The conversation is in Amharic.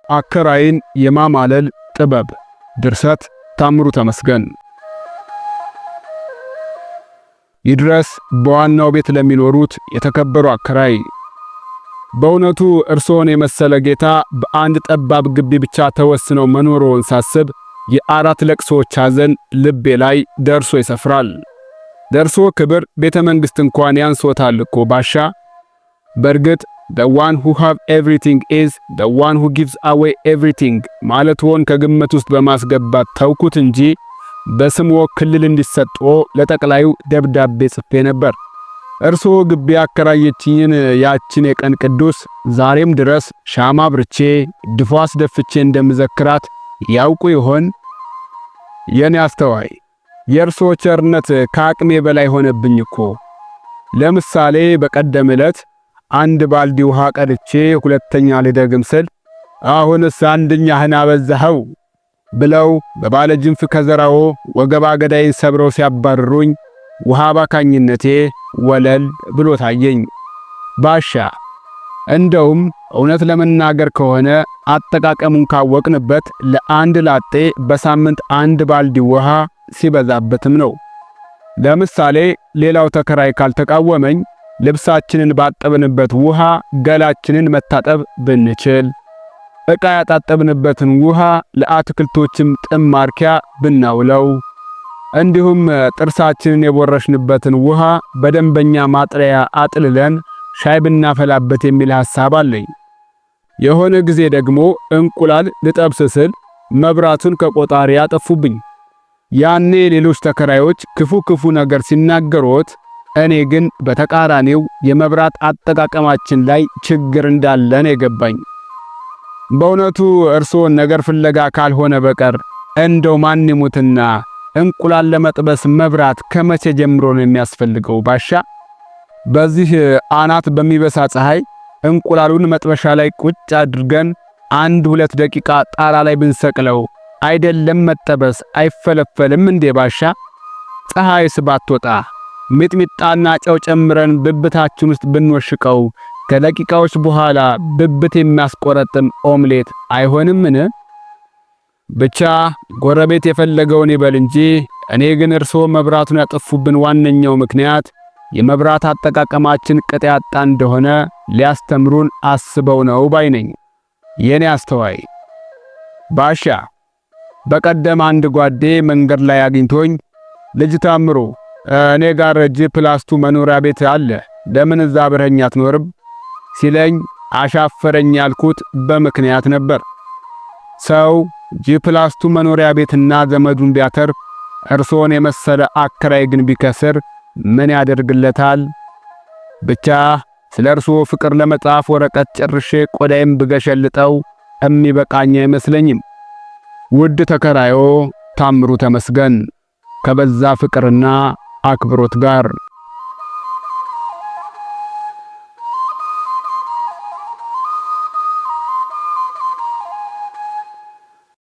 አከራይን የማማለል ጥበብ። ድርሰት ታምሩ ተመስገን። ይድረስ በዋናው ቤት ለሚኖሩት የተከበሩ አከራይ፣ በእውነቱ እርሶን የመሰለ ጌታ በአንድ ጠባብ ግቢ ብቻ ተወስነው መኖሩን ሳስብ የአራት ለቅሶዎች ሐዘን ልቤ ላይ ደርሶ ይሰፍራል። ደርሶ ክብር ቤተ መንግሥት እንኳን ያንሶታል እኮ ባሻ። በእርግጥ the one who have everything is the one who gives away everything ማለትዎን ከግምት ውስጥ በማስገባት ተውኩት እንጂ በስምዎ ክልል እንዲሰጥዎ ለጠቅላዩ ደብዳቤ ጽፌ ነበር። እርስዎ ግቢ ያከራየችኝን ያችን የቀን ቅዱስ ዛሬም ድረስ ሻማ አብርቼ ድፎ አስደፍቼ እንደምዘክራት ያውቁ ይሆን? የኔ አስተዋይ፣ የእርስዎ ቸርነት ከአቅሜ በላይ ሆነብኝ እኮ። ለምሳሌ በቀደም ዕለት አንድ ባልዲ ውሃ ቀድቼ ሁለተኛ ልደግም ስል አሁንስ አንደኛህን አበዛኸው ብለው በባለጅንፍ ከዘራዎ ወገባ ገዳይን ሰብረው ሲያባርሩኝ ውሃ ባካኝነቴ ወለል ብሎ ታየኝ። ባሻ እንደውም እውነት ለመናገር ከሆነ አጠቃቀሙን ካወቅንበት ለአንድ ላጤ በሳምንት አንድ ባልዲ ውሃ ሲበዛበትም ነው። ለምሳሌ ሌላው ተከራይ ካልተቃወመኝ ልብሳችንን ባጠብንበት ውሃ ገላችንን መታጠብ ብንችል፣ ዕቃ ያጣጠብንበትን ውሃ ለአትክልቶችም ጥም ማርኪያ ብናውለው፣ እንዲሁም ጥርሳችንን የቦረሽንበትን ውሃ በደንበኛ ማጥለያ አጥልለን ሻይ ብናፈላበት የሚል ሐሳብ አለኝ። የሆነ ጊዜ ደግሞ እንቁላል ልጠብስ ስል መብራቱን ከቆጣሪ ያጠፉብኝ። ያኔ ሌሎች ተከራዮች ክፉ ነገር ሲናገሩት፣ እኔ ግን በተቃራኒው የመብራት አጠቃቀማችን ላይ ችግር እንዳለ ነው የገባኝ። በእውነቱ እርስዎን ነገር ፍለጋ ካልሆነ በቀር እንደው ማን ይሙትና እንቁላል ለመጥበስ መብራት ከመቼ ጀምሮ ነው የሚያስፈልገው ባሻ? በዚህ አናት በሚበሳ ፀሐይ እንቁላሉን መጥበሻ ላይ ቁጭ አድርገን 1-2 ደቂቃ ጣራ ላይ ብንሰቅለው አይደለም መጠበስ አይፈለፈልም እንዴ ባሻ? ፀሐይስ ባትወጣ ሚጥሚጣና ጨው ጨምረን ብብታችን ውስጥ ብንወሽቀው ከደቂቃዎች በኋላ ብብት የሚያስቆረጥም ኦምሌት አይሆንምን? ብቻ ጎረቤት የፈለገውን ይበል እንጂ እኔ ግን እርስዎ መብራቱን ያጠፉብን ዋነኛው ምክንያት የመብራት አጠቃቀማችን ቅጥ ያጣ እንደሆነ ሊያስተምሩን አስበው ነው ባይ ነኝ። የኔ አስተዋይ ባሻ፣ በቀደም አንድ ጓዴ መንገድ ላይ አግኝቶኝ ልጅ ታምሩ እኔ ጋር G+2 መኖሪያ ቤት አለ ለምን እዛ አብረኸኝ አትኖርም ሲለኝ አሻፈረኝ ያልኩት በምክንያት ነበር። ሰው G+2 መኖሪያ ቤትና ዘመዱን ቢያተርፍ እርሶን የመሰለ አከራይ ግን ቢከስር ምን ያደርግለታል? ብቻ ስለ እርሶ ፍቅር ለመጻፍ ወረቀት ጨርሼ ቆዳዬም ብገሸልጠው የሚበቃኝ አይመስለኝም። ውድ ተከራዮ ታምሩ ተመስገን ከበዛ ፍቅርና አክብሮት ጋር